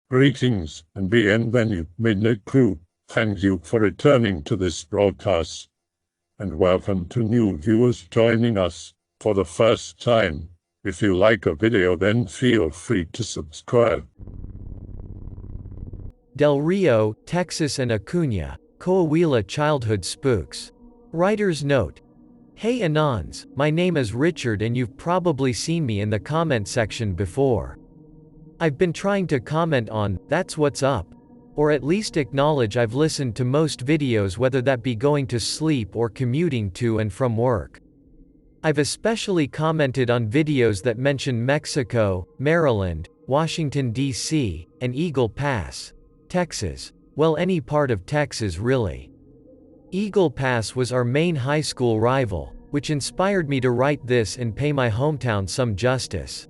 Greetings and bienvenue, Midnight Crew. Thank you for returning to this broadcast, and welcome to new viewers joining us for the first time. If you like a video, then feel free to subscribe. Del Rio, Texas and Acuña, Coahuila Childhood Spooks. Writer's note. Hey Anons, my name is Richard and you've probably seen me in the comment section before. I've been trying to comment on, that's what's up. Or at least acknowledge I've listened to most videos, whether that be going to sleep or commuting to and from work. I've especially commented on videos that mention Mexico, Maryland, Washington, D.C., and Eagle Pass, Texas. Well, any part of Texas really. Eagle Pass was our main high school rival, which inspired me to write this and pay my hometown some justice.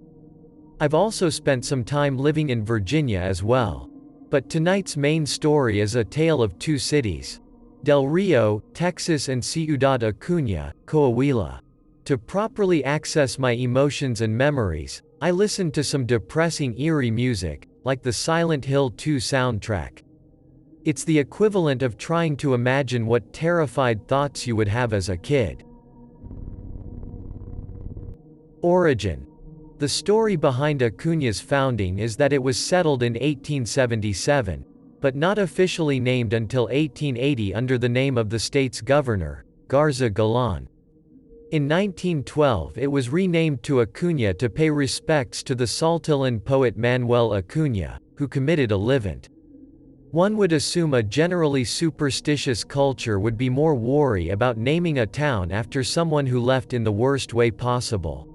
I've also spent some time living in Virginia as well. But tonight's main story is a tale of two cities. Del Rio, Texas and Ciudad Acuña, Coahuila. To properly access my emotions and memories, I listened to some depressing eerie music, like the Silent Hill 2 soundtrack. It's the equivalent of trying to imagine what terrified thoughts you would have as a kid. Origin. The story behind Acuña's founding is that it was settled in 1877, but not officially named until 1880 under the name of the state's governor, Garza Galan. In 1912 it was renamed to Acuña to pay respects to the Saltillan poet Manuel Acuña, who committed a livant. One would assume a generally superstitious culture would be more wary about naming a town after someone who left in the worst way possible.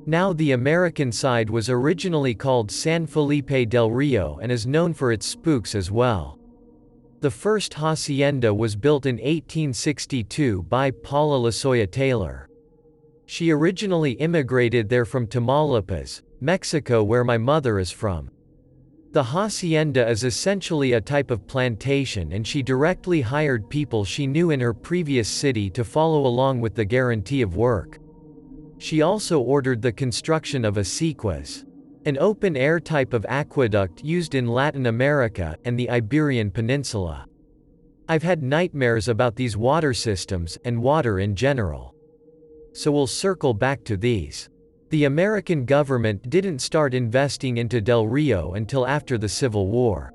Now the American side was originally called San Felipe Del Rio and is known for its spooks as well. The first hacienda was built in 1862 by Paula Lasoya Taylor. She originally immigrated there from Tamaulipas, Mexico, where my mother is from. The hacienda is essentially a type of plantation, and she directly hired people she knew in her previous city to follow along with the guarantee of work. She also ordered the construction of acequias, an open-air type of aqueduct used in Latin America and the Iberian Peninsula. I've had nightmares about these water systems, and water in general. So we'll circle back to these. The American government didn't start investing into Del Rio until after the Civil War.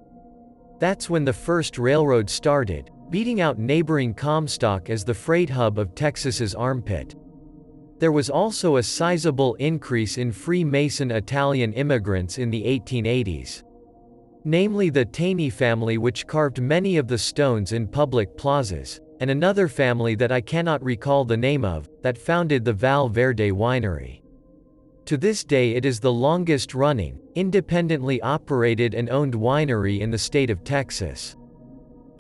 That's when the first railroad started, beating out neighboring Comstock as the freight hub of Texas's armpit. There was also a sizable increase in Freemason Italian immigrants in the 1880s. Namely the Taney family, which carved many of the stones in public plazas, and another family that I cannot recall the name of, that founded the Val Verde winery. To this day it is the longest running, independently operated and owned winery in the state of Texas.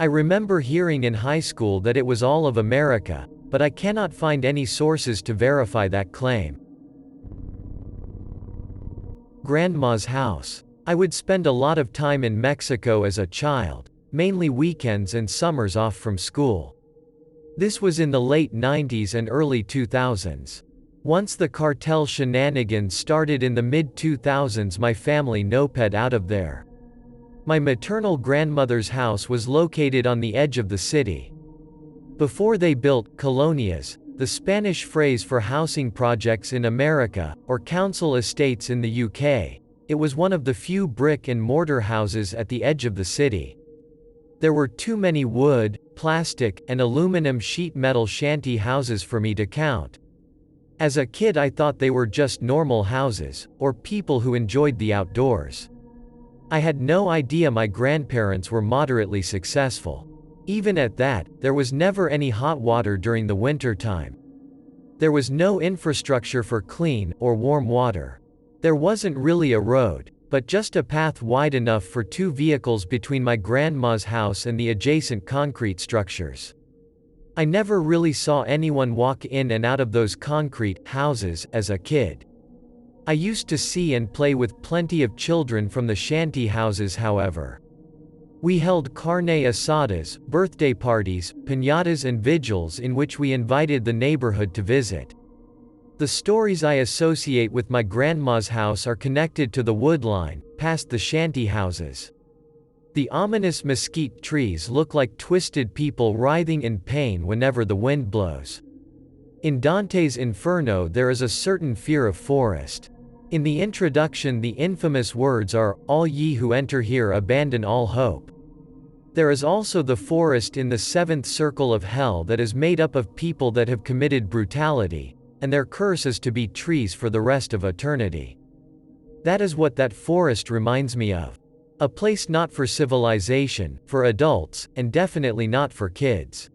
I remember hearing in high school that it was all of America, but I cannot find any sources to verify that claim. Grandma's house. I would spend a lot of time in Mexico as a child, mainly weekends and summers off from school. This was in the late 90s and early 2000s. Once the cartel shenanigans started in the mid-2000s, my family noped out of there. My maternal grandmother's house was located on the edge of the city. Before they built colonias, the Spanish phrase for housing projects in America, or council estates in the UK, it was one of the few brick and mortar houses at the edge of the city. There were too many wood, plastic, and aluminum sheet metal shanty houses for me to count. As a kid I thought they were just normal houses, or people who enjoyed the outdoors. I had no idea my grandparents were moderately successful. Even at that, there was never any hot water during the winter time. There was no infrastructure for clean or warm water. There wasn't really a road, but just a path wide enough for two vehicles between my grandma's house and the adjacent concrete structures. I never really saw anyone walk in and out of those concrete houses as a kid. I used to see and play with plenty of children from the shanty houses, however. We held carne asadas, birthday parties, piñatas and vigils in which we invited the neighborhood to visit. The stories I associate with my grandma's house are connected to the wood line, past the shanty houses. The ominous mesquite trees look like twisted people writhing in pain whenever the wind blows. In Dante's Inferno there is a certain fear of forest. In the introduction the infamous words are, "All ye who enter here abandon all hope." There is also the forest in the seventh circle of hell that is made up of people that have committed brutality, and their curse is to be trees for the rest of eternity. That is what that forest reminds me of. A place not for civilization, for adults, and definitely not for kids.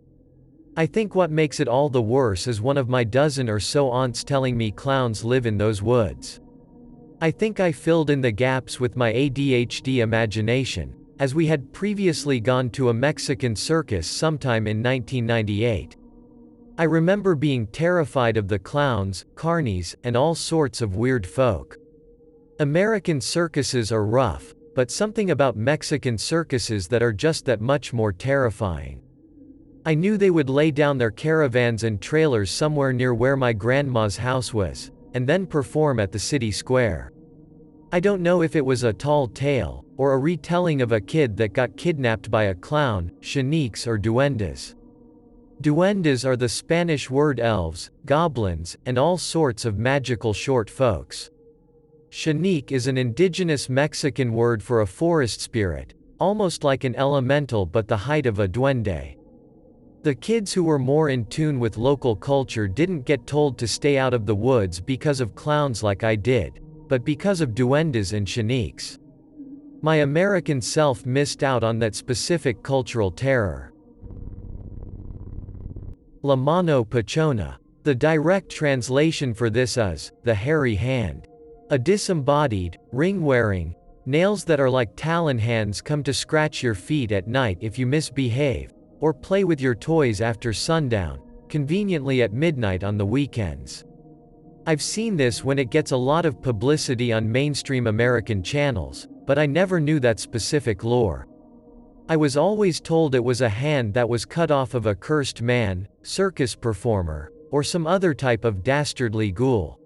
I think what makes it all the worse is one of my dozen or so aunts telling me clowns live in those woods. I think I filled in the gaps with my ADHD imagination, as we had previously gone to a Mexican circus sometime in 1998. I remember being terrified of the clowns, carnies, and all sorts of weird folk. American circuses are rough, but something about Mexican circuses that are just that much more terrifying. I knew they would lay down their caravans and trailers somewhere near where my grandma's house was, and then perform at the city square. I don't know if it was a tall tale, or a retelling of a kid that got kidnapped by a clown, chiniques or duendes. Duendes are the Spanish word elves, goblins, and all sorts of magical short folks. Chinique is an indigenous Mexican word for a forest spirit, almost like an elemental but the height of a duende. The kids who were more in tune with local culture didn't get told to stay out of the woods because of clowns like I did, but because of duendes and chiniques. My American self missed out on that specific cultural terror. La Mano Pachona. The direct translation for this is, the hairy hand. A disembodied, ring-wearing, nails that are like talon hands come to scratch your feet at night if you misbehave, or play with your toys after sundown, conveniently at midnight on the weekends. I've seen this when it gets a lot of publicity on mainstream American channels, but I never knew that specific lore. I was always told it was a hand that was cut off of a cursed man, circus performer, or some other type of dastardly ghoul.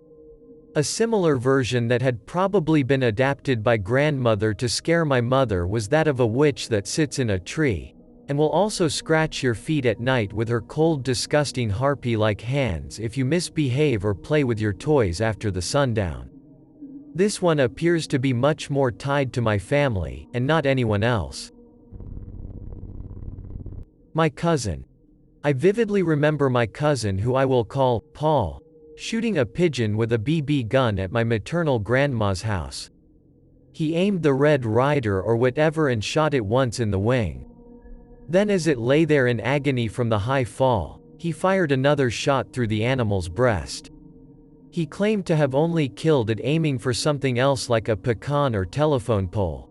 A similar version that had probably been adapted by grandmother to scare my mother was that of a witch that sits in a tree, and will also scratch your feet at night with her cold, disgusting harpy-like hands if you misbehave or play with your toys after the sundown. This one appears to be much more tied to my family, and not anyone else. My cousin. I vividly remember my cousin, who I will call Paul, shooting a pigeon with a BB gun at my maternal grandma's house. He aimed the Red Ryder or whatever and shot it once in the wing. Then as it lay there in agony from the high fall, he fired another shot through the animal's breast. He claimed to have only killed it aiming for something else like a pecan or telephone pole.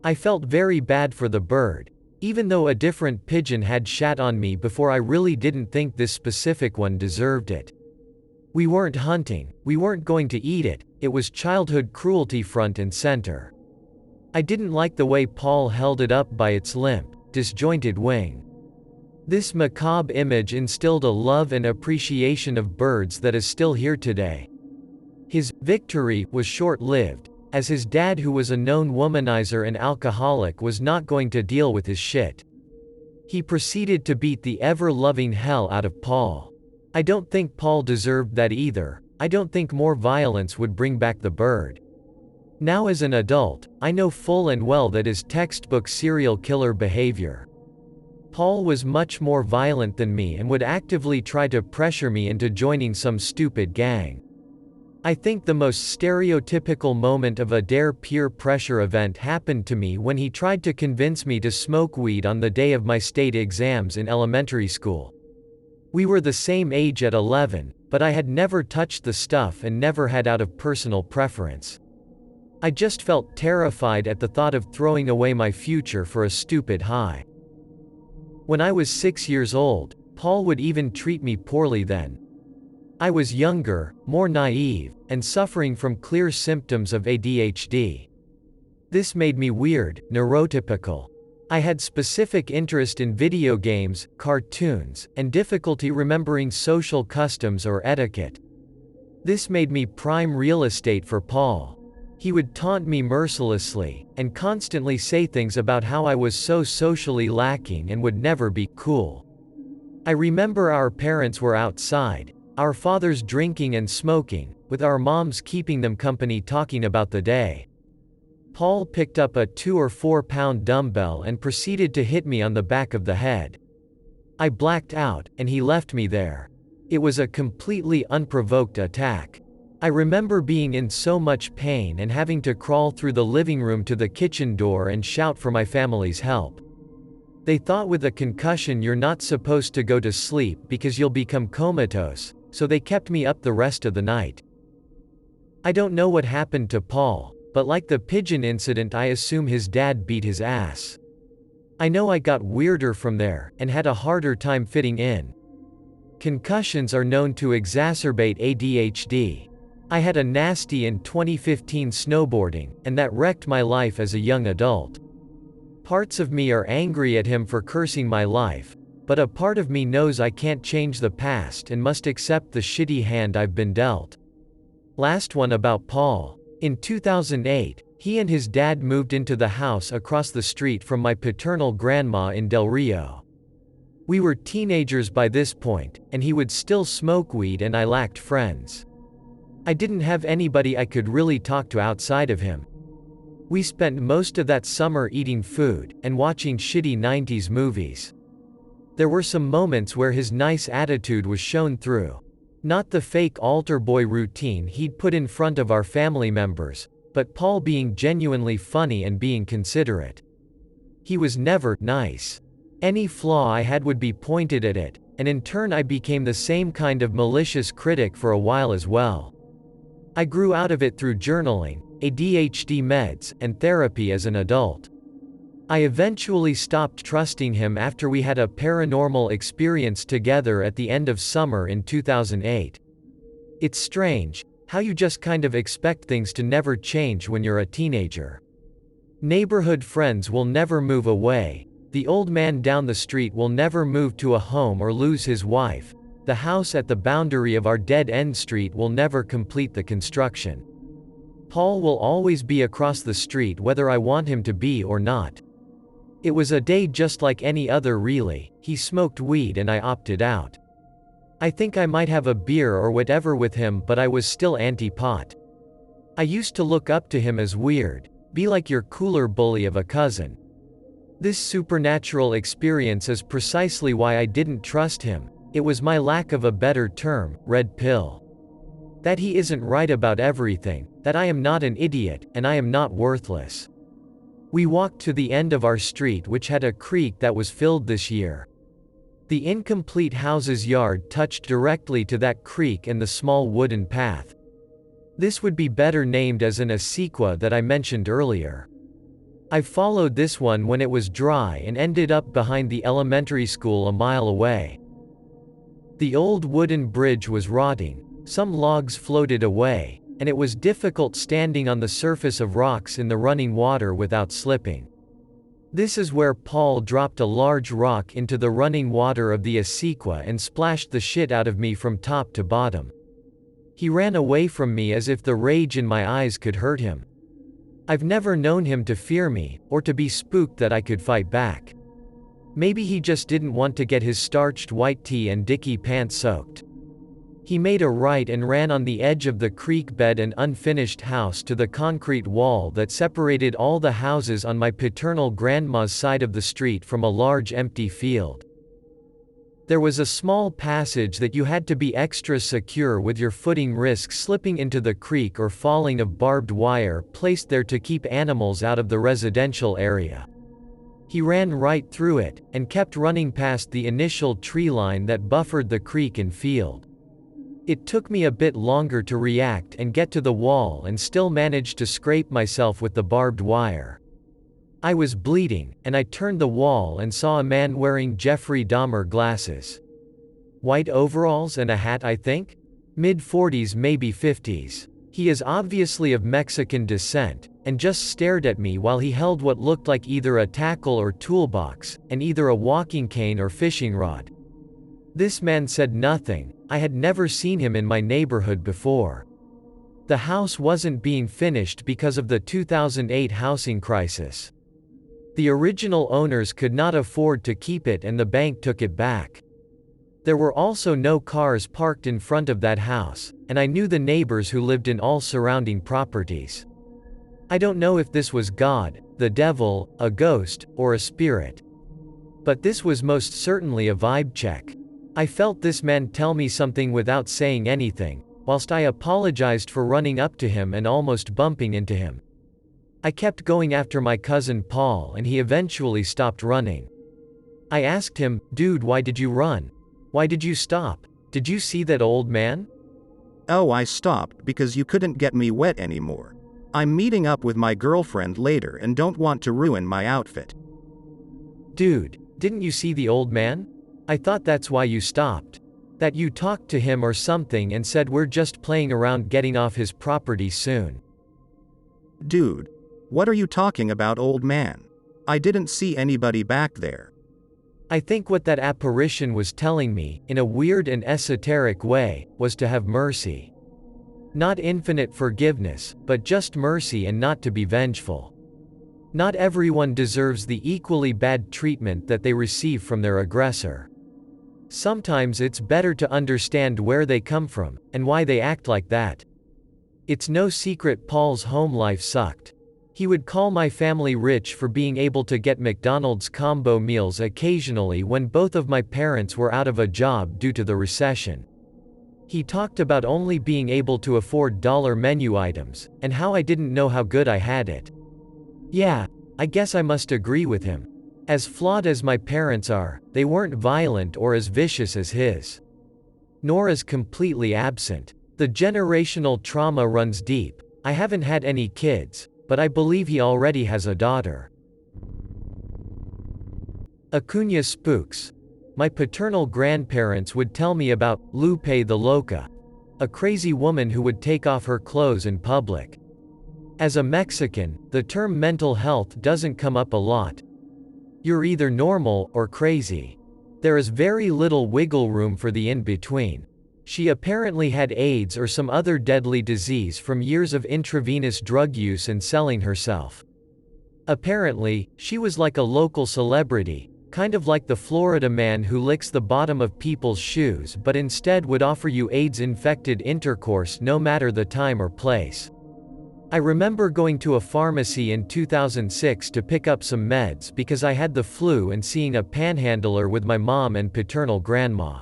I felt very bad for the bird, even though a different pigeon had shat on me before. I really didn't think this specific one deserved it. We weren't hunting, we weren't going to eat it, it was childhood cruelty front and center. I didn't like the way Paul held it up by its limp, disjointed wing. This macabre image instilled a love and appreciation of birds that is still here today. His victory was short-lived, as his dad, who was a known womanizer and alcoholic, was not going to deal with his shit. He proceeded to beat the ever-loving hell out of Paul. I don't think Paul deserved that either. I don't think more violence would bring back the bird. Now as an adult, I know full and well that is textbook serial killer behavior. Paul was much more violent than me and would actively try to pressure me into joining some stupid gang. I think the most stereotypical moment of a dare peer pressure event happened to me when he tried to convince me to smoke weed on the day of my state exams in elementary school. We were the same age at 11, but I had never touched the stuff and never had out of personal preference. I just felt terrified at the thought of throwing away my future for a stupid high. When I was 6 years old, Paul would even treat me poorly then. I was younger, more naive, and suffering from clear symptoms of ADHD. This made me weird, neurotypical. I had specific interest in video games, cartoons, and difficulty remembering social customs or etiquette. This made me prime real estate for Paul. He would taunt me mercilessly, and constantly say things about how I was so socially lacking and would never be cool. I remember our parents were outside, our fathers drinking and smoking, with our moms keeping them company talking about the day. Paul picked up a 2 or 4 pound dumbbell and proceeded to hit me on the back of the head. I blacked out, and he left me there. It was a completely unprovoked attack. I remember being in so much pain and having to crawl through the living room to the kitchen door and shout for my family's help. They thought with a concussion you're not supposed to go to sleep because you'll become comatose, so they kept me up the rest of the night. I don't know what happened to Paul, but like the pigeon incident, I assume his dad beat his ass. I know I got weirder from there, and had a harder time fitting in. Concussions are known to exacerbate ADHD. I had a nasty in 2015 snowboarding, and that wrecked my life as a young adult. Parts of me are angry at him for cursing my life, but a part of me knows I can't change the past and must accept the shitty hand I've been dealt. Last one about Paul. In 2008, he and his dad moved into the house across the street from my paternal grandma in Del Rio. We were teenagers by this point, and he would still smoke weed and I lacked friends. I didn't have anybody I could really talk to outside of him. We spent most of that summer eating food and watching shitty 90s movies. There were some moments where his nice attitude was shown through. Not the fake altar boy routine he'd put in front of our family members, but Paul being genuinely funny and being considerate. He was never nice. Any flaw I had would be pointed at it, and in turn I became the same kind of malicious critic for a while as well. I grew out of it through journaling, ADHD meds, and therapy as an adult. I eventually stopped trusting him after we had a paranormal experience together at the end of summer in 2008. It's strange how you just kind of expect things to never change when you're a teenager. Neighborhood friends will never move away, the old man down the street will never move to a home or lose his wife, the house at the boundary of our dead-end street will never complete the construction. Paul will always be across the street whether I want him to be or not. It was a day just like any other really, he smoked weed and I opted out. I think I might have a beer or whatever with him, but I was still anti-pot. I used to look up to him as weird, be like your cooler bully of a cousin. This supernatural experience is precisely why I didn't trust him. It was my lack of a better term, red pill. That he isn't right about everything, that I am not an idiot, and I am not worthless. We walked to the end of our street, which had a creek that was filled this year. The incomplete house's yard touched directly to that creek and the small wooden path. This would be better named as an acequia that I mentioned earlier. I followed this one when it was dry and ended up behind the elementary school a mile away. The old wooden bridge was rotting, some logs floated away, and it was difficult standing on the surface of rocks in the running water without slipping. This is where Paul dropped a large rock into the running water of the acequia and splashed the shit out of me from top to bottom. He ran away from me as if the rage in my eyes could hurt him. I've never known him to fear me, or to be spooked that I could fight back. Maybe he just didn't want to get his starched white tee and dicky pants soaked. He made a right and ran on the edge of the creek bed and unfinished house to the concrete wall that separated all the houses on my paternal grandma's side of the street from a large empty field. There was a small passage that you had to be extra secure with your footing, risk slipping into the creek or falling of barbed wire placed there to keep animals out of the residential area. He ran right through it, and kept running past the initial tree line that buffered the creek and field. It took me a bit longer to react and get to the wall, and still managed to scrape myself with the barbed wire. I was bleeding, and I turned the wall and saw a man wearing Jeffrey Dahmer glasses. White overalls and a hat, I think? Mid-40s, maybe 50s. He is obviously of Mexican descent, and just stared at me while he held what looked like either a tackle or toolbox, and either a walking cane or fishing rod. This man said nothing. I had never seen him in my neighborhood before. The house wasn't being finished because of the 2008 housing crisis. The original owners could not afford to keep it and the bank took it back. There were also no cars parked in front of that house, and I knew the neighbors who lived in all surrounding properties. I don't know if this was God, the devil, a ghost, or a spirit. But this was most certainly a vibe check. I felt this man tell me something without saying anything, whilst I apologized for running up to him and almost bumping into him. I kept going after my cousin Paul and he eventually stopped running. I asked him, "Dude, why did you run? Why did you stop? Did you see that old man?" "Oh, I stopped because you couldn't get me wet anymore. I'm meeting up with my girlfriend later and don't want to ruin my outfit." Dude, didn't you see the old man? I thought that's why you stopped. That you talked to him or something and said we're just playing around getting off his property soon. Dude, what are you talking about, old man? I didn't see anybody back there. I think what that apparition was telling me, in a weird and esoteric way, was to have mercy. Not infinite forgiveness, but just mercy and not to be vengeful. Not everyone deserves the equally bad treatment that they receive from their aggressor. Sometimes it's better to understand where they come from, and why they act like that. It's no secret Paul's home life sucked. He would call my family rich for being able to get McDonald's combo meals occasionally when both of my parents were out of a job due to the recession. He talked about only being able to afford dollar menu items, and how I didn't know how good I had it. Yeah, I guess I must agree with him. As flawed as my parents are, they weren't violent or as vicious as his. Nor as completely absent. The generational trauma runs deep. I haven't had any kids, but I believe he already has a daughter. Acuña spooks. My paternal grandparents would tell me about Lupe the Loca, a crazy woman who would take off her clothes in public. As a Mexican, the term mental health doesn't come up a lot. You're either normal or crazy. There is very little wiggle room for the in-between. She apparently had AIDS or some other deadly disease from years of intravenous drug use and selling herself. Apparently, she was like a local celebrity, kind of like the Florida man who licks the bottom of people's shoes but instead would offer you AIDS-infected intercourse no matter the time or place. I remember going to a pharmacy in 2006 to pick up some meds because I had the flu and seeing a panhandler with my mom and paternal grandma.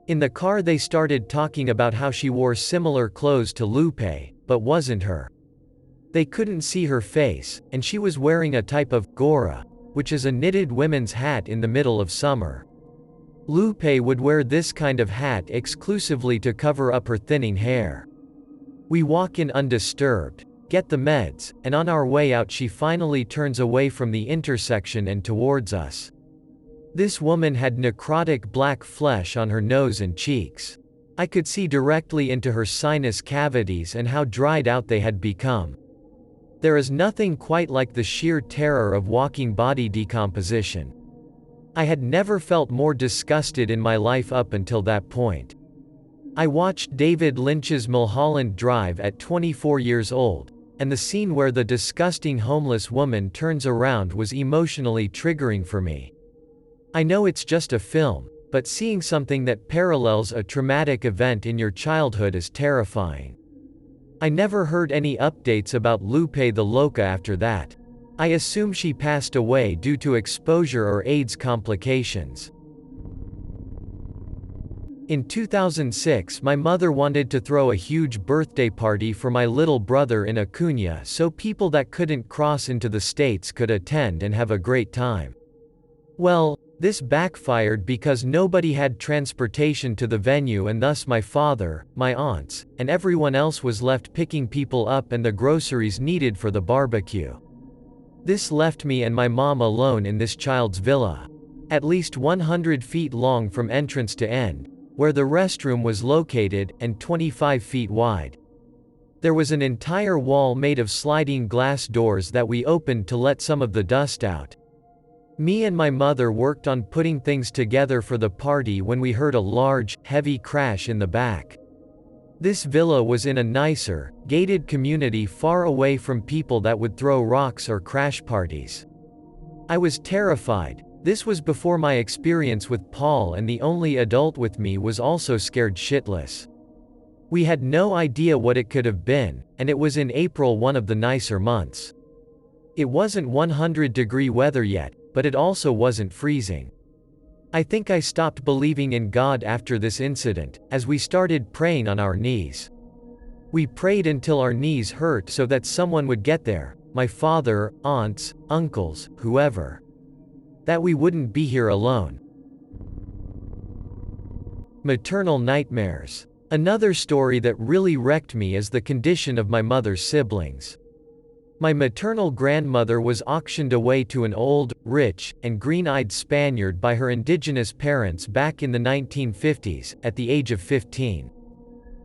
In the car they started talking about how she wore similar clothes to Lupe, but wasn't her. They couldn't see her face, and she was wearing a type of gorra, which is a knitted women's hat in the middle of summer. Lupe would wear this kind of hat exclusively to cover up her thinning hair. We walk in undisturbed, get the meds, and on our way out she finally turns away from the intersection and towards us. This woman had necrotic black flesh on her nose and cheeks. I could see directly into her sinus cavities and how dried out they had become. There is nothing quite like the sheer terror of walking body decomposition. I had never felt more disgusted in my life up until that point. I watched David Lynch's Mulholland Drive at 24 years old, and the scene where the disgusting homeless woman turns around was emotionally triggering for me. I know it's just a film, but seeing something that parallels a traumatic event in your childhood is terrifying. I never heard any updates about Lupe the Loca after that. I assume she passed away due to exposure or AIDS complications. In 2006, my mother wanted to throw a huge birthday party for my little brother in Acuna so people that couldn't cross into the States could attend and have a great time. Well, this backfired because nobody had transportation to the venue and thus my father, my aunts, and everyone else was left picking people up and the groceries needed for the barbecue. This left me and my mom alone in this child's villa, at least 100 feet long from entrance to end, where the restroom was located, and 25 feet wide. There was an entire wall made of sliding glass doors that we opened to let some of the dust out. Me and my mother worked on putting things together for the party when we heard a large, heavy crash in the back. This villa was in a nicer, gated community far away from people that would throw rocks or crash parties. I was terrified. This was before my experience with Paul, and the only adult with me was also scared shitless. We had no idea what it could have been, and it was in April, one of the nicer months. It wasn't 100-degree weather yet, but it also wasn't freezing. I think I stopped believing in God after this incident, as we started praying on our knees. We prayed until our knees hurt so that someone would get there, my father, aunts, uncles, whoever. That we wouldn't be here alone. Maternal nightmares. Another story that really wrecked me is the condition of my mother's siblings. My maternal grandmother was auctioned away to an old, rich, and green-eyed Spaniard by her indigenous parents back in the 1950s, at the age of 15.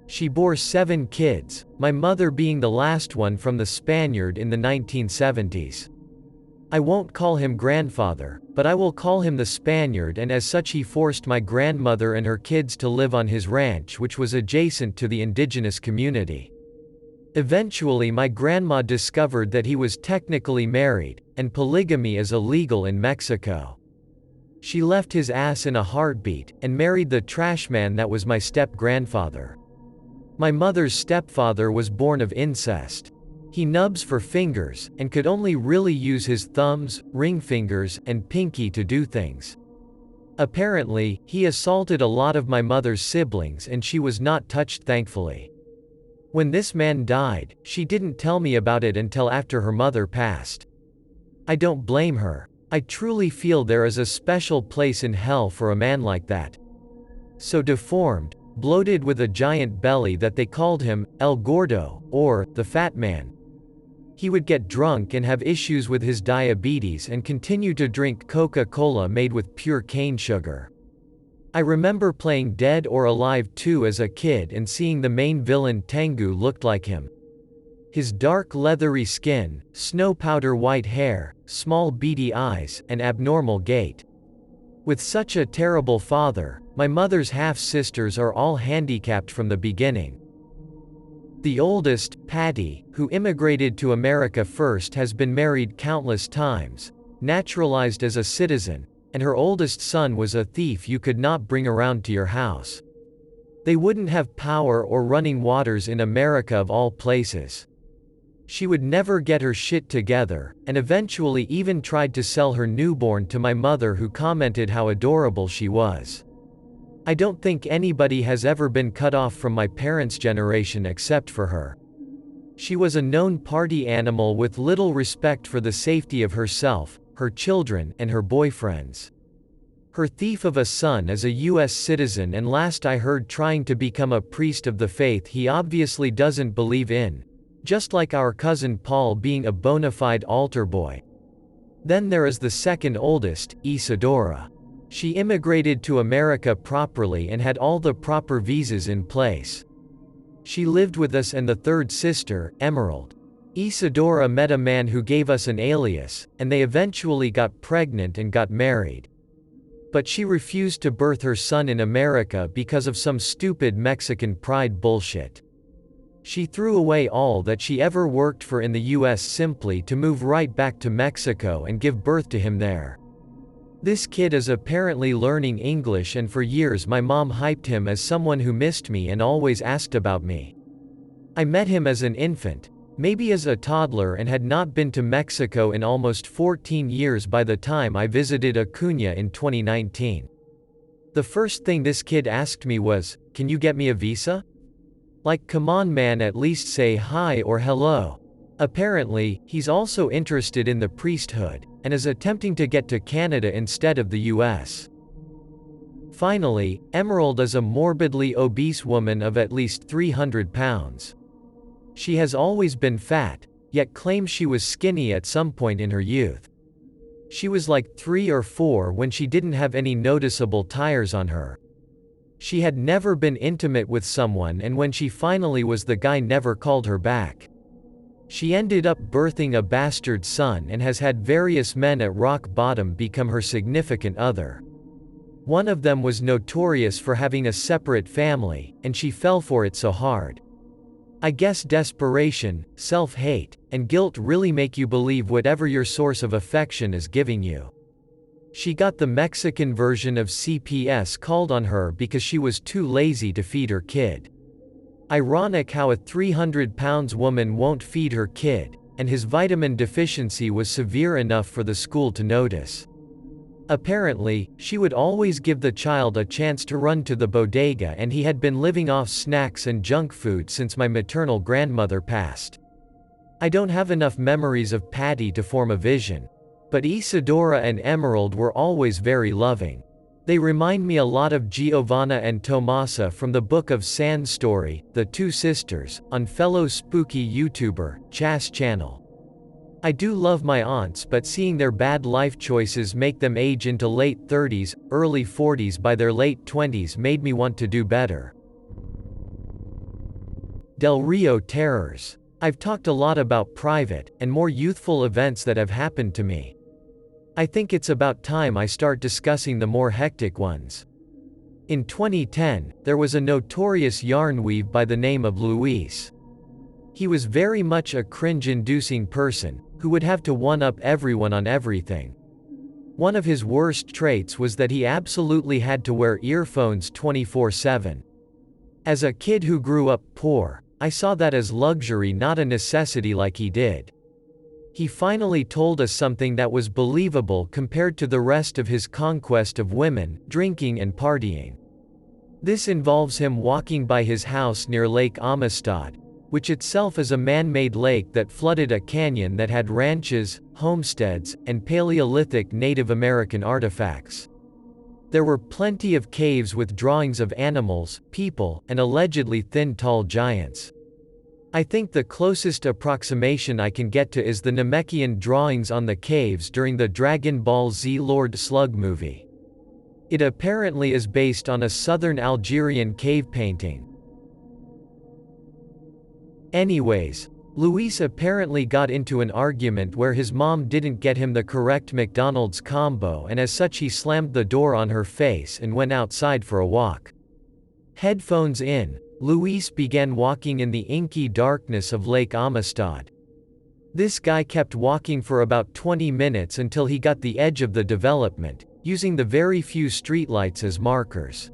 She bore 7 kids, my mother being the last one from the Spaniard in the 1970s. I won't call him grandfather, but I will call him the Spaniard, and as such he forced my grandmother and her kids to live on his ranch, which was adjacent to the indigenous community. Eventually my grandma discovered that he was technically married, and polygamy is illegal in Mexico. She left his ass in a heartbeat, and married the trash man that was my step-grandfather. My mother's stepfather was born of incest. He nubs for fingers, and could only really use his thumbs, ring fingers, and pinky to do things. Apparently, he assaulted a lot of my mother's siblings and she was not touched, thankfully. When this man died, she didn't tell me about it until after her mother passed. I don't blame her. I truly feel there is a special place in hell for a man like that. So deformed, bloated with a giant belly that they called him, El Gordo, or, the Fat Man. He would get drunk and have issues with his diabetes and continue to drink Coca-Cola made with pure cane sugar. I remember playing Dead or Alive 2 as a kid and seeing the main villain Tengu looked like him. His dark leathery skin, snow powder white hair, small beady eyes, and abnormal gait. With such a terrible father, my mother's half-sisters are all handicapped from the beginning. The oldest, Patty, who immigrated to America first, has been married countless times, naturalized as a citizen, and her oldest son was a thief you could not bring around to your house. They wouldn't have power or running waters in America of all places. She would never get her shit together, and eventually even tried to sell her newborn to my mother, who commented how adorable she was. I don't think anybody has ever been cut off from my parents' generation except for her. She was a known party animal with little respect for the safety of herself, her children, and her boyfriends. Her thief of a son is a US citizen and last I heard trying to become a priest of the faith he obviously doesn't believe in, just like our cousin Paul being a bona fide altar boy. Then there is the second oldest, Isadora. She immigrated to America properly and had all the proper visas in place. She lived with us and the third sister, Emerald. Isadora met a man who gave us an alias, and they eventually got pregnant and got married. But she refused to birth her son in America because of some stupid Mexican pride bullshit. She threw away all that she ever worked for in the US simply to move right back to Mexico and give birth to him there. This kid is apparently learning English, and for years my mom hyped him as someone who missed me and always asked about me. I met him as an infant, maybe as a toddler, and had not been to Mexico in almost 14 years by the time I visited Acuña in 2019. The first thing this kid asked me was, "Can you get me a visa?" Like, come on man, at least say hi or hello. Apparently, he's also interested in the priesthood, and is attempting to get to Canada instead of the US. Finally, Emerald is a morbidly obese woman of at least 300 pounds. She has always been fat, yet claims she was skinny at some point in her youth. She was like 3 or 4 when she didn't have any noticeable tires on her. She had never been intimate with someone, and when she finally was, the guy never called her back. She ended up birthing a bastard son and has had various men at rock bottom become her significant other. One of them was notorious for having a separate family, and she fell for it so hard. I guess desperation, self-hate, and guilt really make you believe whatever your source of affection is giving you. She got the Mexican version of CPS called on her because she was too lazy to feed her kid. Ironic how a 300-pound woman won't feed her kid, and his vitamin deficiency was severe enough for the school to notice. Apparently, she would always give the child a chance to run to the bodega, and he had been living off snacks and junk food since my maternal grandmother passed. I don't have enough memories of Patty to form a vision. But Isadora and Emerald were always very loving. They remind me a lot of Giovanna and Tomasa from the Book of Sand story, The Two Sisters, on fellow spooky YouTuber, Chas channel. I do love my aunts, but seeing their bad life choices make them age into late 30s, early 40s by their late 20s made me want to do better. Del Rio Terrors. I've talked a lot about private, and more youthful events that have happened to me. I think it's about time I start discussing the more hectic ones. In 2010, there was a notorious yarn weave by the name of Luis. He was very much a cringe-inducing person, who would have to one-up everyone on everything. One of his worst traits was that he absolutely had to wear earphones 24/7. As a kid who grew up poor, I saw that as luxury, not a necessity like he did. He finally told us something that was believable compared to the rest of his conquest of women, drinking and partying. This involves him walking by his house near Lake Amistad, which itself is a man-made lake that flooded a canyon that had ranches, homesteads, and Paleolithic Native American artifacts. There were plenty of caves with drawings of animals, people, and allegedly thin tall giants. I think the closest approximation I can get to is the Namekian drawings on the caves during the Dragon Ball Z Lord Slug movie. It apparently is based on a southern Algerian cave painting. Anyways, Luis apparently got into an argument where his mom didn't get him the correct McDonald's combo, and as such he slammed the door on her face and went outside for a walk. Headphones in, Luis began walking in the inky darkness of Lake Amistad. This guy kept walking for about 20 minutes until he got the edge of the development, using the very few streetlights as markers.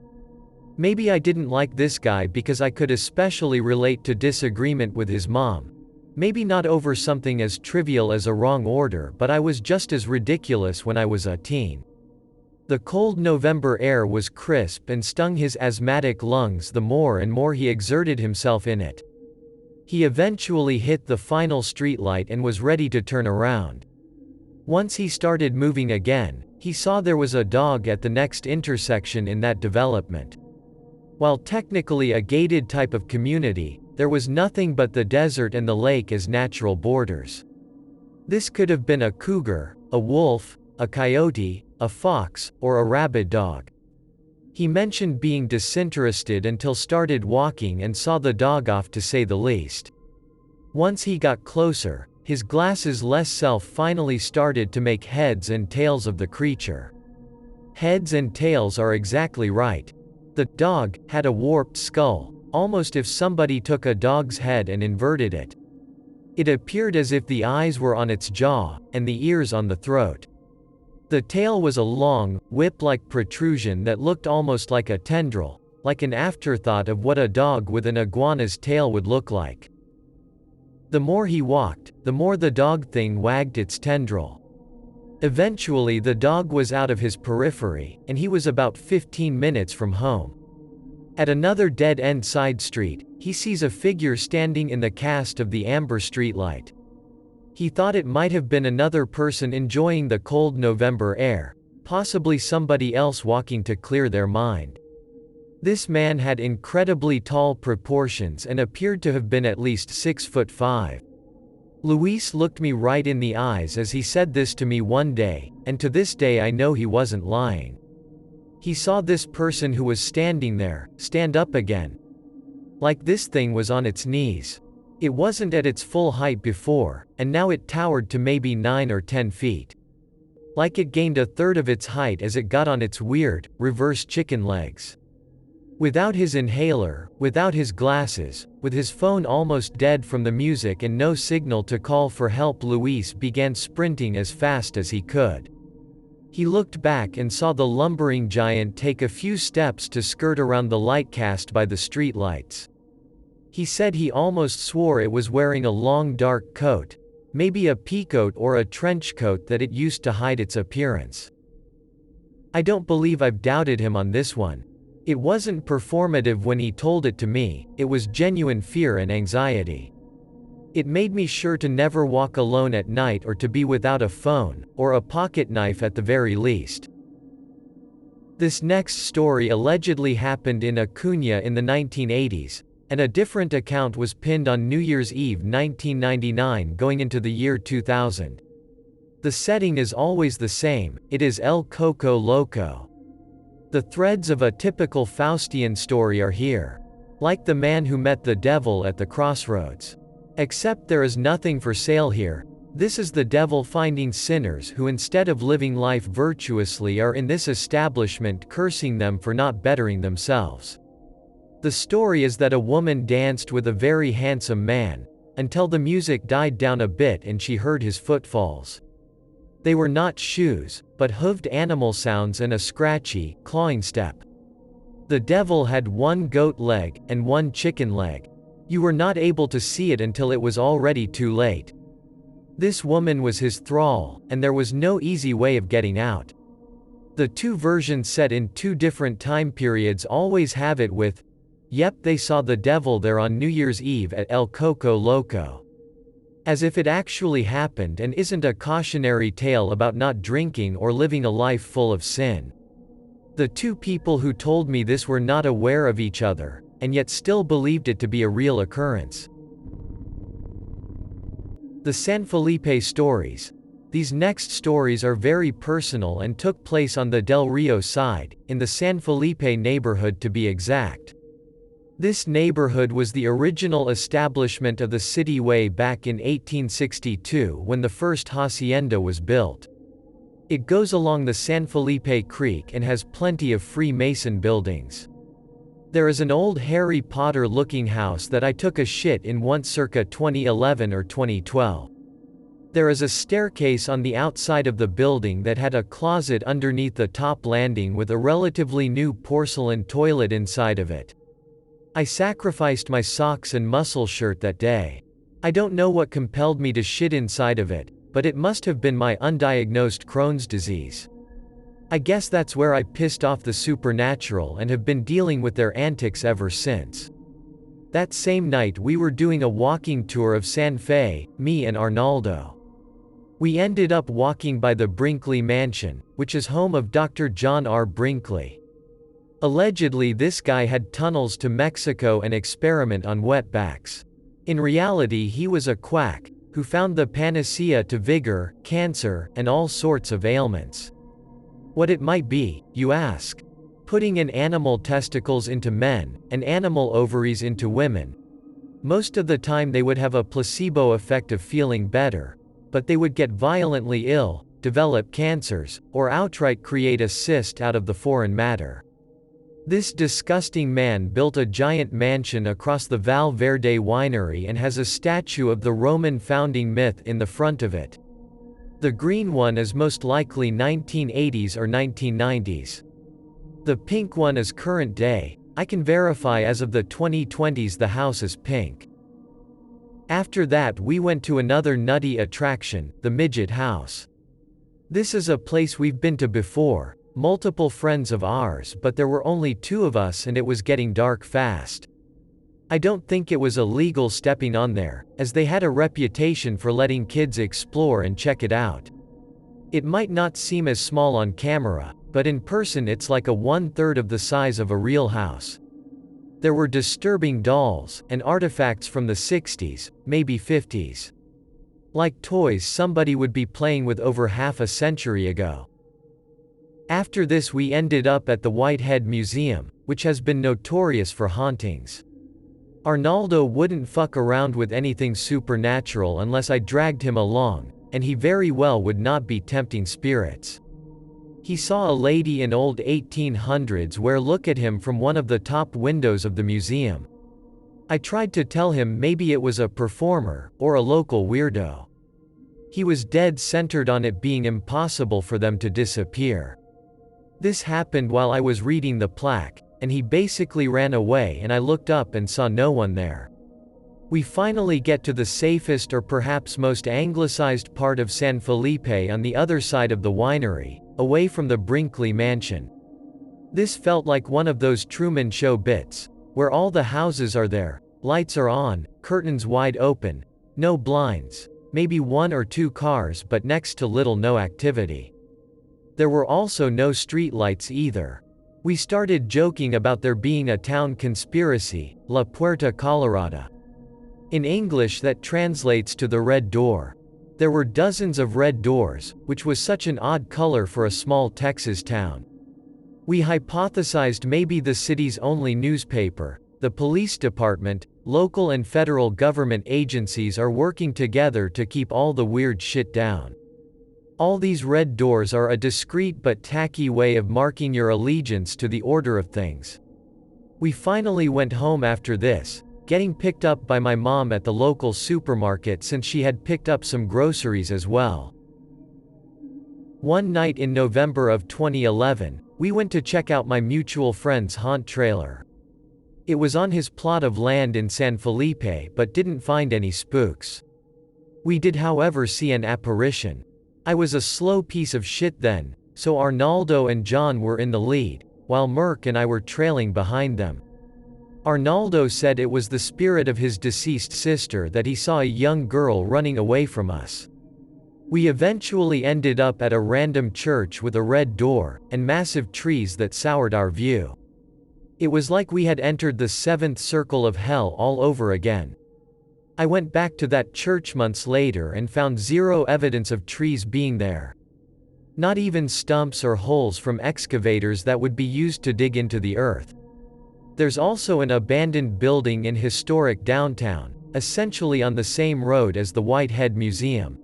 Maybe I didn't like this guy because I could especially relate to disagreement with his mom. Maybe not over something as trivial as a wrong order, but I was just as ridiculous when I was a teen. The cold November air was crisp and stung his asthmatic lungs the more and more he exerted himself in it. He eventually hit the final streetlight and was ready to turn around. Once he started moving again, he saw there was a dog at the next intersection in that development. While technically a gated type of community, there was nothing but the desert and the lake as natural borders. This could have been a cougar, a wolf, a coyote, a fox, or a rabid dog. He mentioned being disinterested until started walking and saw the dog off, to say the least. Once he got closer, his glasses-less self finally started to make heads and tails of the creature. Heads and tails are exactly right. The dog had a warped skull, almost if somebody took a dog's head and inverted it. It appeared as if the eyes were on its jaw, and the ears on the throat. The tail was a long, whip-like protrusion that looked almost like a tendril, like an afterthought of what a dog with an iguana's tail would look like. The more he walked, the more the dog thing wagged its tendril. Eventually the dog was out of his periphery, and he was about 15 minutes from home. At another dead-end side street, he sees a figure standing in the cast of the amber streetlight. He thought it might have been another person enjoying the cold November air, possibly somebody else walking to clear their mind. This man had incredibly tall proportions and appeared to have been at least 6'5". Luis looked me right in the eyes as he said this to me one day, and to this day I know he wasn't lying. He saw this person who was standing there, stand up again. Like this thing was on its knees. It wasn't at its full height before, and now it towered to maybe 9 or 10 feet. Like it gained a third of its height as it got on its weird, reverse chicken legs. Without his inhaler, without his glasses, with his phone almost dead from the music and no signal to call for help, Luis began sprinting as fast as he could. He looked back and saw the lumbering giant take a few steps to skirt around the light cast by the streetlights. He said he almost swore it was wearing a long dark coat, maybe a peacoat or a trench coat, that it used to hide its appearance. I don't believe I've doubted him on this one. It wasn't performative when he told it to me, it was genuine fear and anxiety. It made me sure to never walk alone at night or to be without a phone, or a pocket knife at the very least. This next story allegedly happened in Acuña in the 1980s, and a different account was pinned on New Year's Eve 1999 going into the year 2000. The setting is always the same, it is El Coco Loco. The threads of a typical Faustian story are here. Like the man who met the devil at the crossroads. Except there is nothing for sale here. This is the devil finding sinners who, instead of living life virtuously, are in this establishment cursing them for not bettering themselves. The story is that a woman danced with a very handsome man, until the music died down a bit and she heard his footfalls. They were not shoes, but hooved animal sounds and a scratchy, clawing step. The devil had one goat leg, and one chicken leg. You were not able to see it until it was already too late. This woman was his thrall, and there was no easy way of getting out. The two versions set in two different time periods always have it with, "Yep, they saw the devil there on New Year's Eve at El Coco Loco." As if it actually happened and isn't a cautionary tale about not drinking or living a life full of sin. The two people who told me this were not aware of each other, and yet still believed it to be a real occurrence. The San Felipe Stories. These next stories are very personal and took place on the Del Rio side, in the San Felipe neighborhood to be exact. This neighborhood was the original establishment of the city way back in 1862 when the first hacienda was built. It goes along the San Felipe Creek and has plenty of Freemason buildings. There is an old Harry Potter looking house that I took a shit in once circa 2011 or 2012. There is a staircase on the outside of the building that had a closet underneath the top landing with a relatively new porcelain toilet inside of it. I sacrificed my socks and muscle shirt that day. I don't know what compelled me to shit inside of it, but it must have been my undiagnosed Crohn's disease. I guess that's where I pissed off the supernatural and have been dealing with their antics ever since. That same night we were doing a walking tour of San Fe, me and Arnaldo. We ended up walking by the Brinkley Mansion, which is home of Dr. John R. Brinkley. Allegedly this guy had tunnels to Mexico and experiment on wetbacks. In reality he was a quack, who found the panacea to vigor, cancer, and all sorts of ailments. What it might be, you ask? Putting in animal testicles into men, and animal ovaries into women. Most of the time they would have a placebo effect of feeling better, but they would get violently ill, develop cancers, or outright create a cyst out of the foreign matter. This disgusting man built a giant mansion across the Val Verde winery and has a statue of the Roman founding myth in the front of it. The green one is most likely 1980s or 1990s. The pink one is current day. I can verify as of the 2020s the house is pink. After that we went to another nutty attraction, the Midget House. This is a place we've been to before, multiple friends of ours, but there were only two of us and it was getting dark fast. I don't think it was illegal stepping on there, as they had a reputation for letting kids explore and check it out. It might not seem as small on camera, but in person it's like a 1/3 of the size of a real house. There were disturbing dolls, and artifacts from the 60s, maybe 50s. Like toys somebody would be playing with over half a century ago. After this we ended up at the Whitehead Museum, which has been notorious for hauntings. Arnaldo wouldn't fuck around with anything supernatural unless I dragged him along, and he very well would not be tempting spirits. He saw a lady in old 1800s wear look at him from one of the top windows of the museum. I tried to tell him maybe it was a performer, or a local weirdo. He was dead centered on it being impossible for them to disappear. This happened while I was reading the plaque, and he basically ran away and I looked up and saw no one there. We finally get to the safest or perhaps most anglicized part of San Felipe on the other side of the winery, away from the Brinkley mansion. This felt like one of those Truman Show bits, where all the houses are there, lights are on, curtains wide open, no blinds, maybe 1 or 2 cars but next to little no activity. There were also no streetlights either. We started joking about there being a town conspiracy, La Puerta Colorada. In English that translates to the Red Door. There were dozens of red doors, which was such an odd color for a small Texas town. We hypothesized maybe the city's only newspaper, the police department, local and federal government agencies are working together to keep all the weird shit down. All these red doors are a discreet but tacky way of marking your allegiance to the order of things. We finally went home after this, getting picked up by my mom at the local supermarket since she had picked up some groceries as well. One night in November of 2011, we went to check out my mutual friend's haunt trailer. It was on his plot of land in San Felipe but didn't find any spooks. We did however see an apparition. I was a slow piece of shit then, so Arnaldo and John were in the lead, while Merc and I were trailing behind them. Arnaldo said it was the spirit of his deceased sister that he saw a young girl running away from us. We eventually ended up at a random church with a red door, and massive trees that soured our view. It was like we had entered the 7th circle of hell all over again. I went back to that church months later and found zero evidence of trees being there. Not even stumps or holes from excavators that would be used to dig into the earth. There's also an abandoned building in historic downtown, essentially on the same road as the Whitehead Museum.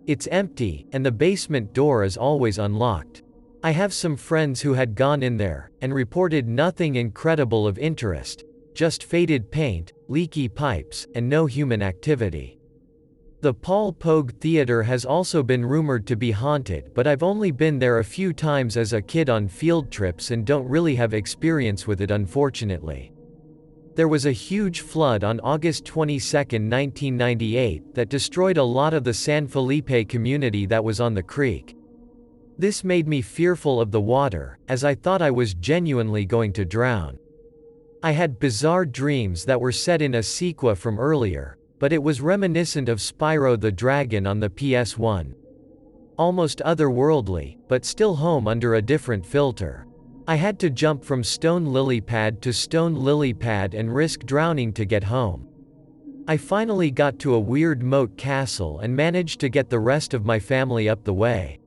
It's empty, and the basement door is always unlocked. I have some friends who had gone in there, and reported nothing incredible of interest, just faded paint, leaky pipes, and no human activity. The Paul Pogue Theater has also been rumored to be haunted, but I've only been there a few times as a kid on field trips and don't really have experience with it unfortunately. There was a huge flood on August 22, 1998 that destroyed a lot of the San Felipe community that was on the creek. This made me fearful of the water, as I thought I was genuinely going to drown. I had bizarre dreams that were set in a sequel from earlier, but it was reminiscent of Spyro the Dragon on the PS1. Almost otherworldly, but still home under a different filter. I had to jump from stone lily pad to stone lily pad and risk drowning to get home. I finally got to a weird moat castle and managed to get the rest of my family up the way.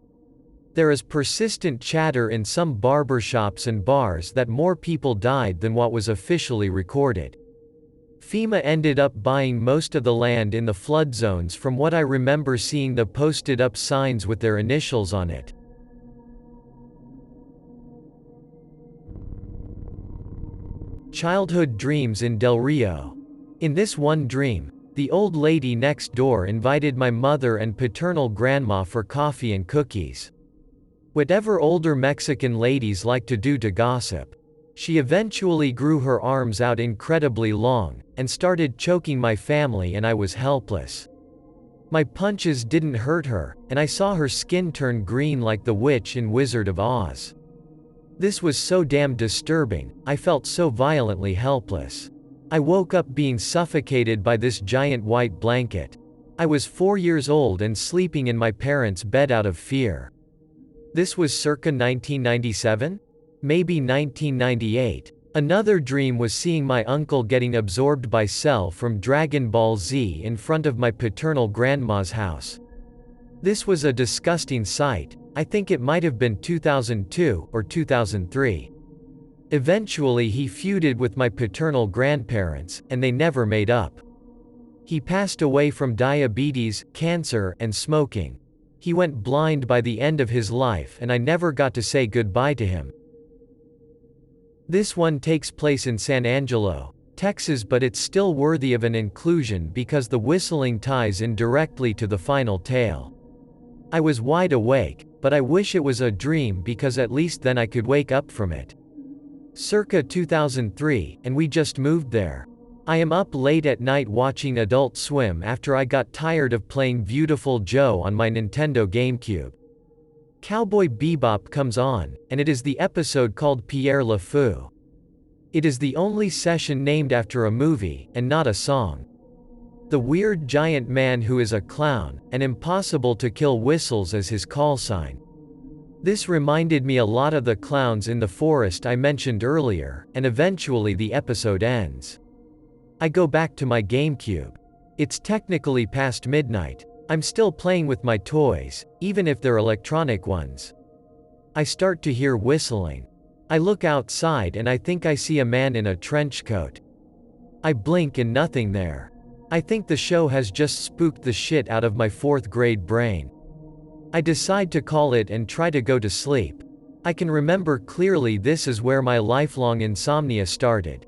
There is persistent chatter in some barbershops and bars that more people died than what was officially recorded. FEMA ended up buying most of the land in the flood zones from what I remember seeing the posted up signs with their initials on it. Childhood dreams in Del Rio. In this one dream, the old lady next door invited my mother and paternal grandma for coffee and cookies. Whatever older Mexican ladies like to do to gossip. She eventually grew her arms out incredibly long, and started choking my family and I was helpless. My punches didn't hurt her, and I saw her skin turn green like the witch in Wizard of Oz. This was so damn disturbing, I felt so violently helpless. I woke up being suffocated by this giant white blanket. I was 4 years old and sleeping in my parents' bed out of fear. This was circa 1997? Maybe 1998. Another dream was seeing my uncle getting absorbed by Cell from Dragon Ball Z in front of my paternal grandma's house. This was a disgusting sight. I think it might have been 2002 or 2003. Eventually he feuded with my paternal grandparents, and they never made up. He passed away from diabetes, cancer, and smoking. He went blind by the end of his life, and I never got to say goodbye to him. This one takes place in San Angelo, Texas, but it's still worthy of an inclusion because the whistling ties in directly to the final tale. I was wide awake, but I wish it was a dream because at least then I could wake up from it. Circa 2003, and we just moved there. I am up late at night watching Adult Swim after I got tired of playing Beautiful Joe on my Nintendo GameCube. Cowboy Bebop comes on, and it is the episode called Pierre Le Fou. It is the only session named after a movie, and not a song. The weird giant man who is a clown, and impossible to kill whistles as his call sign. This reminded me a lot of the clowns in the forest I mentioned earlier, and eventually the episode ends. I go back to my GameCube. It's technically past midnight. I'm still playing with my toys, even if they're electronic ones. I start to hear whistling. I look outside and I think I see a man in a trench coat. I blink and nothing there. I think the show has just spooked the shit out of my 4th grade brain. I decide to call it and try to go to sleep. I can remember clearly this is where my lifelong insomnia started.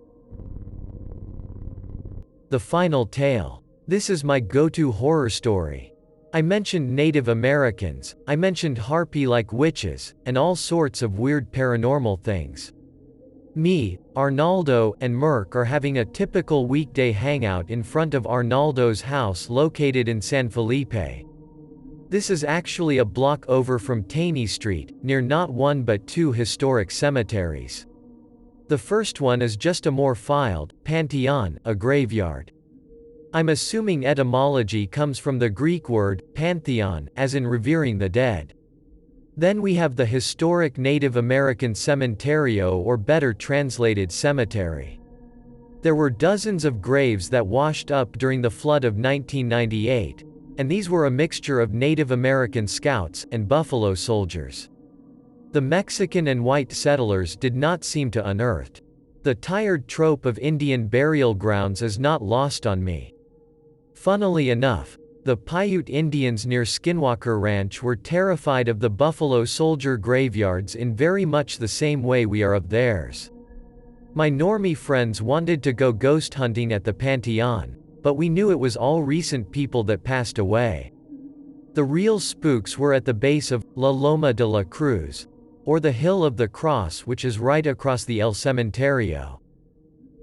The final tale. This is my go-to horror story. I mentioned Native Americans, I mentioned harpy-like witches, and all sorts of weird paranormal things. Me, Arnaldo, and Merc are having a typical weekday hangout in front of Arnaldo's house located in San Felipe. This is actually a block over from Taney Street, near not one but 2 historic cemeteries. The first one is just a more filed, pantheon, a graveyard. I'm assuming etymology comes from the Greek word, pantheon, as in revering the dead. Then we have the historic Native American cementerio, or better translated cemetery. There were dozens of graves that washed up during the flood of 1998, and these were a mixture of Native American scouts and Buffalo Soldiers. The Mexican and white settlers did not seem to unearthed. The tired trope of Indian burial grounds is not lost on me. Funnily enough, the Paiute Indians near Skinwalker Ranch were terrified of the Buffalo Soldier graveyards in very much the same way we are of theirs. My normie friends wanted to go ghost hunting at the Pantheon, but we knew it was all recent people that passed away. The real spooks were at the base of La Loma de la Cruz, or the Hill of the Cross, which is right across the El Cementerio.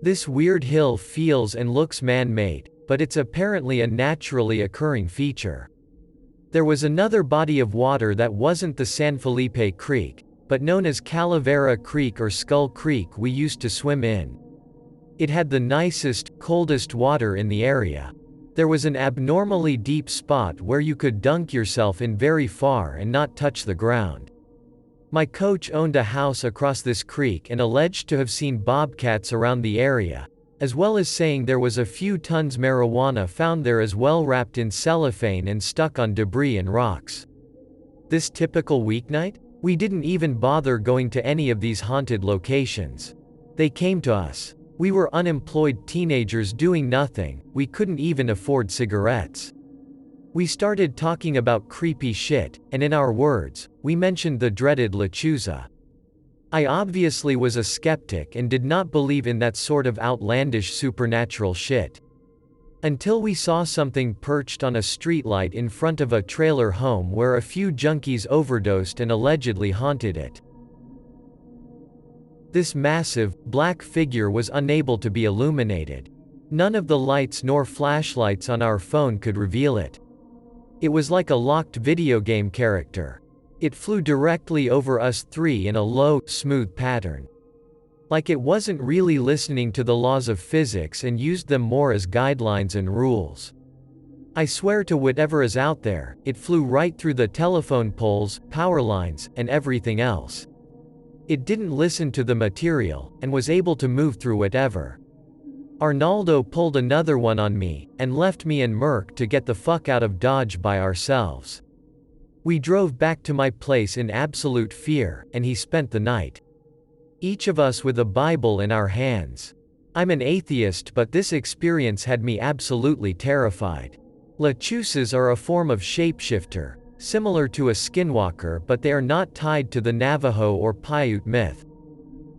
This weird hill feels and looks man-made, but it's apparently a naturally occurring feature. There was another body of water that wasn't the San Felipe Creek, but known as Calavera Creek or Skull Creek we used to swim in. It had the nicest, coldest water in the area. There was an abnormally deep spot where you could dunk yourself in very far and not touch the ground. My coach owned a house across this creek and alleged to have seen bobcats around the area, as well as saying there was a few tons marijuana found there as well, wrapped in cellophane and stuck on debris and rocks. This typical weeknight? We didn't even bother going to any of these haunted locations. They came to us. We were unemployed teenagers doing nothing, we couldn't even afford cigarettes. We started talking about creepy shit, and in our words, we mentioned the dreaded lechuza. I obviously was a skeptic and did not believe in that sort of outlandish supernatural shit. Until we saw something perched on a streetlight in front of a trailer home where a few junkies overdosed and allegedly haunted it. This massive, black figure was unable to be illuminated. None of the lights nor flashlights on our phone could reveal it. It was like a locked video game character. It flew directly over us 3 in a low, smooth pattern. Like it wasn't really listening to the laws of physics and used them more as guidelines and rules. I swear to whatever is out there, it flew right through the telephone poles, power lines, and everything else. It didn't listen to the material, and was able to move through whatever. Arnaldo pulled another one on me, and left me and Merc to get the fuck out of Dodge by ourselves. We drove back to my place in absolute fear, and he spent the night. each of us with a Bible in our hands. I'm an atheist, but this experience had me absolutely terrified. Lechuzas are a form of shapeshifter, similar to a skinwalker, but they are not tied to the Navajo or Paiute myth.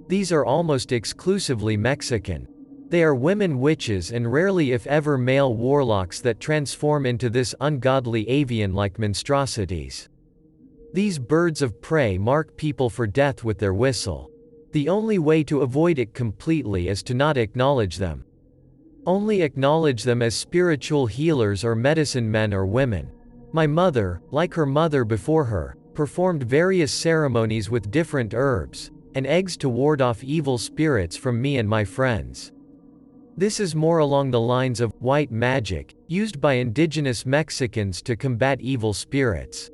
These are almost exclusively Mexican. They are women witches and rarely if ever male warlocks that transform into this ungodly avian-like monstrosities. These birds of prey mark people for death with their whistle. The only way to avoid it completely is to not acknowledge them. Only acknowledge them as spiritual healers or medicine men or women. My mother, like her mother before her, performed various ceremonies with different herbs and eggs to ward off evil spirits from me and my friends. This is more along the lines of white magic, used by indigenous Mexicans to combat evil spirits.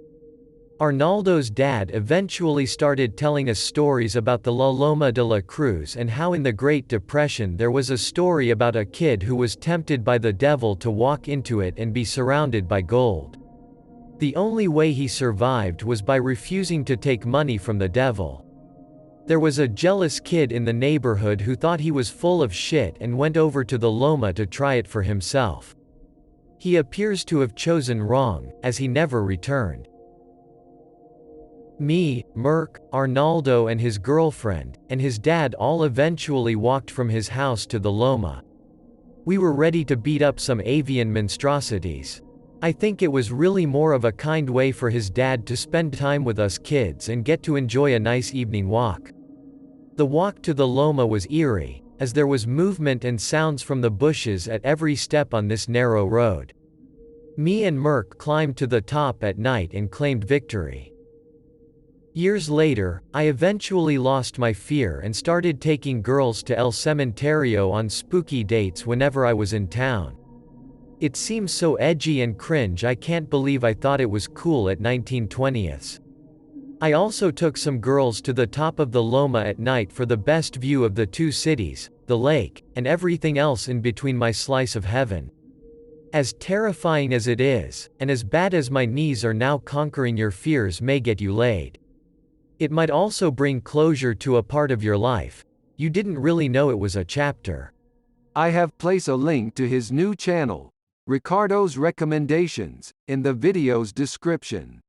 Arnaldo's dad eventually started telling us stories about the La Loma de la Cruz and how in the Great Depression there was a story about a kid who was tempted by the devil to walk into it and be surrounded by gold. The only way he survived was by refusing to take money from the devil. There was a jealous kid in the neighborhood who thought he was full of shit and went over to the Loma to try it for himself. He appears to have chosen wrong, as he never returned. Me, Merck, Arnaldo and his girlfriend, and his dad all eventually walked from his house to the Loma. We were ready to beat up some avian monstrosities. I think it was really more of a kind way for his dad to spend time with us kids and get to enjoy a nice evening walk. The walk to the Loma was eerie, as there was movement and sounds from the bushes at every step on this narrow road. Me and Merck climbed to the top at night and claimed victory. Years later, I eventually lost my fear and started taking girls to El Cementerio on spooky dates whenever I was in town. It seems so edgy and cringe. I can't believe I thought it was cool at 1920s. I also took some girls to the top of the Loma at night for the best view of the two cities, the lake, and everything else in between my slice of heaven. As terrifying as it is, and as bad as my knees are now, conquering your fears may get you laid. It might also bring closure to a part of your life you didn't really know it was a chapter. I have placed a link to his new channel, Ricardo's Recommendations, in the video's description.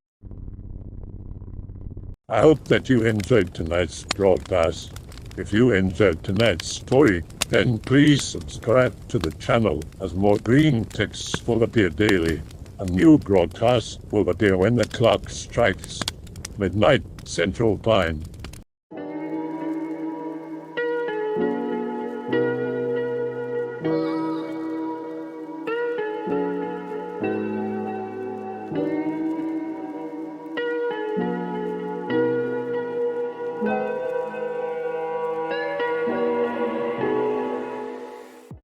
I hope that you enjoyed tonight's broadcast. If you enjoyed tonight's story, then please subscribe to the channel, as more green texts will appear daily. A new broadcast will appear when the clock strikes midnight Central Time.